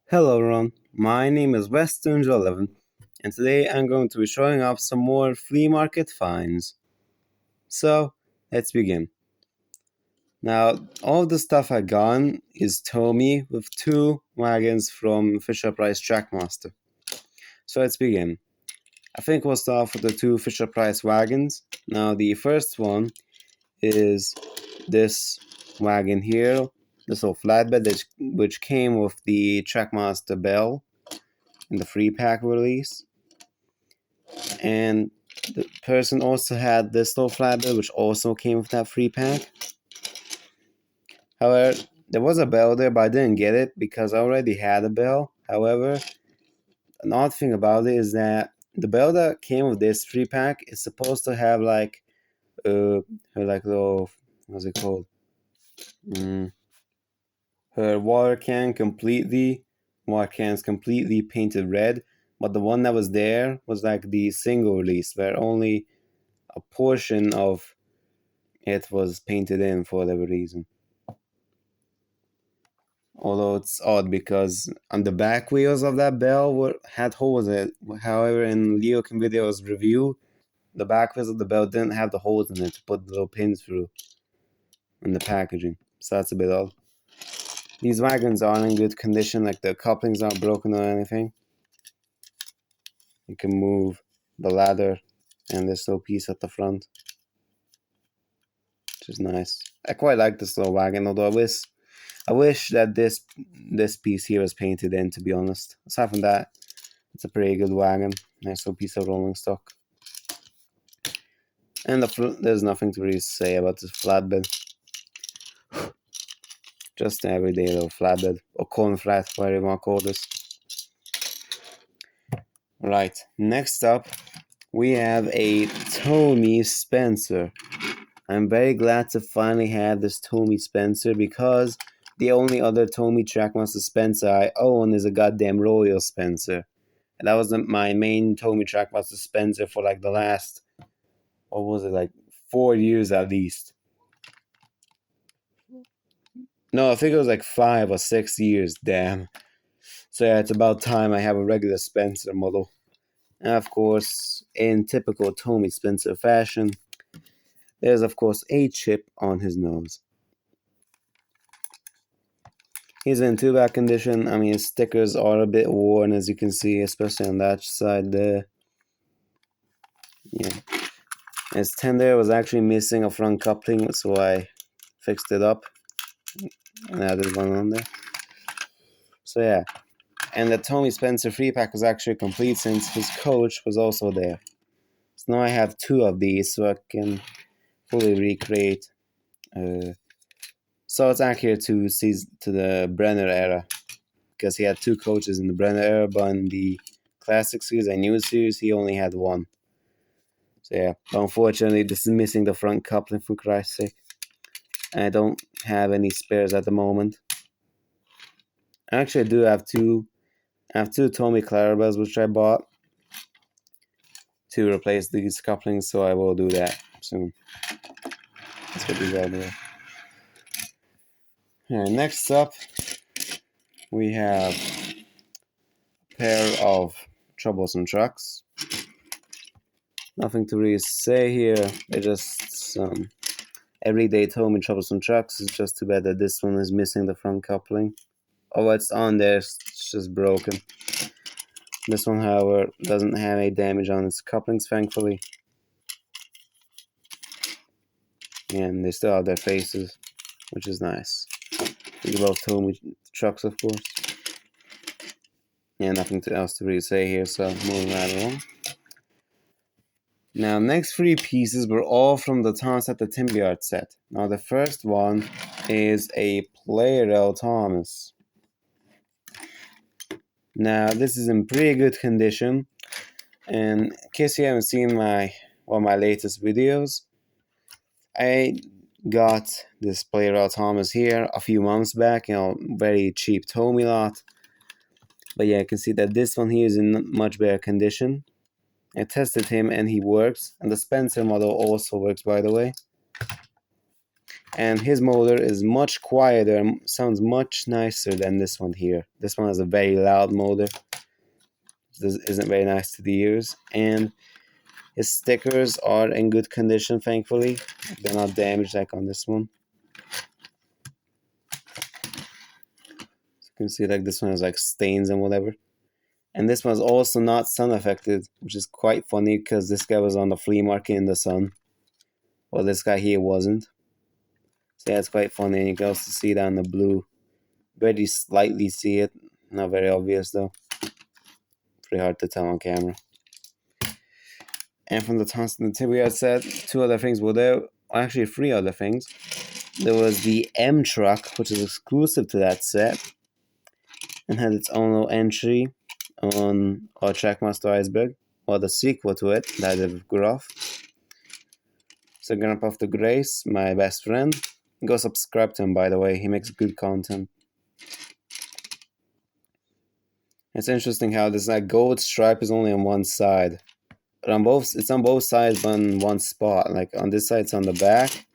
Hello everyone, my name is Western11 and today I'm going to be showing off some more flea market finds. So, let's begin. Now, all the stuff I got is Tommy with two wagons from Fisher Price Trackmaster. So let's begin. I think we'll start off with the two Fisher Price wagons. Now the first one is this wagon here, this little flatbed which came with the Trackmaster bell in the free pack release. And the person also had this little flatbed which also came with that free pack. However, there was a bell there, but I didn't get it because I already had a bell. However, an odd thing about it is that the bell that came with this free pack is supposed to have like her like little, what's it called? Her water cans completely painted red, but the one that was there was like the single release where only a portion of it was painted in for whatever reason. Although it's odd because on the back wheels of that bell had holes in it. However, in Leokin video's review, the back wheels of the bell didn't have the holes in it to put the little pins through in the packaging. So that's a bit odd. These wagons aren't in good condition, like the couplings aren't broken or anything. You can move the ladder and this little piece at the front, which is nice. I quite like this little wagon, although I wish that this piece here was painted in, to be honest. Aside from that, it's a pretty good wagon. Nice little piece of rolling stock. And there's nothing to really say about this flatbed. Just an everyday little flatbed, or corn flat, whatever you want to call this. Right, next up, we have a Tommy Spencer. I'm very glad to finally have this Tommy Spencer because the only other Tommy Trackmaster Spencer I own is a goddamn Royal Spencer. And that was my main Tommy Trackmaster Spencer for like the last, what was it, like 4 years at least. No, I think it was like 5 or 6 years, damn. So yeah, it's about time I have a regular Spencer model. And of course, in typical Tommy Spencer fashion, there's of course a chip on his nose. He's in too bad condition. I mean, his stickers are a bit worn, as you can see, especially on that side there. Yeah. His tender was actually missing a front coupling, so I fixed it up and added one on there. So yeah. And the Tommy Spencer free pack was actually complete since his coach was also there. So now I have 2 of these so I can fully recreate. So it's accurate to the Brenner era, because he had 2 coaches in the Brenner era, but in the Classic Series and New Series, he only had 1. So yeah, but unfortunately, this is missing the front coupling, for Christ's sake. And I don't have any spares at the moment. Actually, I do have two. I have 2 Tommy Clarabells, which I bought to replace these couplings, so I will do that soon. Let's get these out of the way. Alright, next up, we have a pair of troublesome trucks. Nothing to really say here. They're just some everyday Tommy troublesome trucks. It's just too bad that this one is missing the front coupling. Oh, it's on there. It's just broken. This one, however, doesn't have any damage on its couplings, thankfully. And they still have their faces, which is nice. Think about Tommy trucks, of course. Yeah, nothing else to really say here, so moving right along. Now, next 3 pieces were all from the Thomas at the Timber Yard set. Now, the first one is a Player Thomas. Now, this is in pretty good condition. And in case you haven't seen one of my latest videos, I got this Player Thomas here a few months back, very cheap Tommy lot. But yeah, you can see that this one here is in much better condition. I tested him and he works, and the Spencer model also works, by the way. And his motor is much quieter and sounds much nicer than this one here. This one has a very loud motor. This isn't very nice to the ears. And his stickers are in good condition, thankfully. They're not damaged like on this one. So you can see like this one has like stains and whatever. And this one's also not sun affected, which is quite funny because this guy was on the flea market in the sun. Well, this guy here wasn't. So yeah, it's quite funny, and you can also see that in the blue. Very slightly see it, not very obvious though. Pretty hard to tell on camera. And from the Thompson Tibia set, 2 other things were there. Actually, 3 other things. There was the M truck, which is exclusive to that set, and had its own little entry on our Trackmaster Iceberg, or the sequel to it, that of Groff. So Grandpa of the Grace, my best friend. Go subscribe to him, by the way. He makes good content. It's interesting how this like gold stripe is only on one side. But on both, it's on both sides, but on one spot. Like on this side, it's on the back.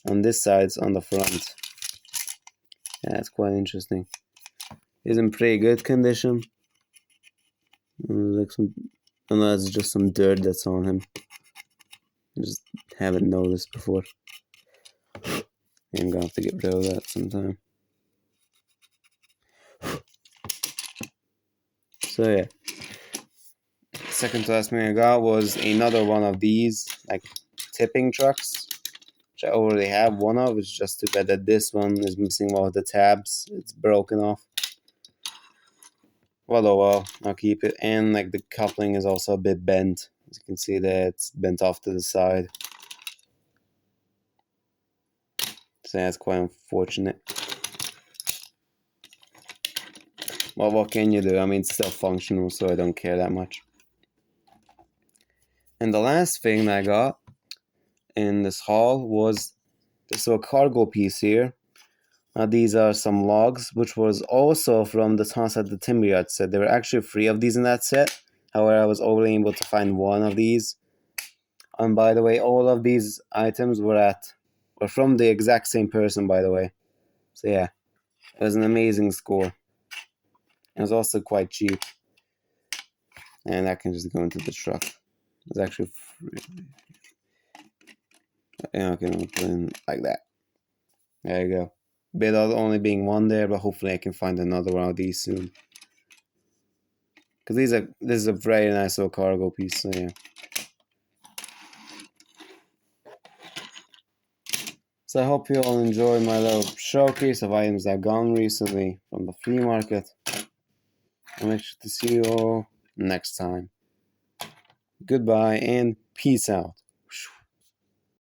On this side, it's on the front. Yeah, it's quite interesting. He's in pretty good condition. Like unless it's just some dirt that's on him. I just haven't noticed before. I'm gonna have to get rid of that sometime. So yeah. Second to last thing I got was another one of these like tipping trucks, which I already have one of. It's just too bad that this one is missing one of the tabs. It's broken off. Well, oh well, I'll keep it. And like the coupling is also a bit bent. As you can see that it's bent off to the side. So that's quite unfortunate. Well, what can you do? I mean, it's still functional, so I don't care that much. And the last thing that I got in this haul was this little cargo piece here. These are some logs, which was also from the Toss at the Timber Yard set. There were actually 3 of these in that set. However, I was only able to find 1 of these. And by the way, all of these items were from the exact same person, by the way. So yeah, it was an amazing score. It was also quite cheap. And that can just go into the truck. It's actually free. And I can put in like that. There you go. Bit of only being 1 there, but hopefully I can find another one of these soon. Because this is a very nice little cargo piece, so yeah. So I hope you all enjoyed my little showcase of items I've gone recently from the flea market. I'll make sure to see you all next time. Goodbye and peace out.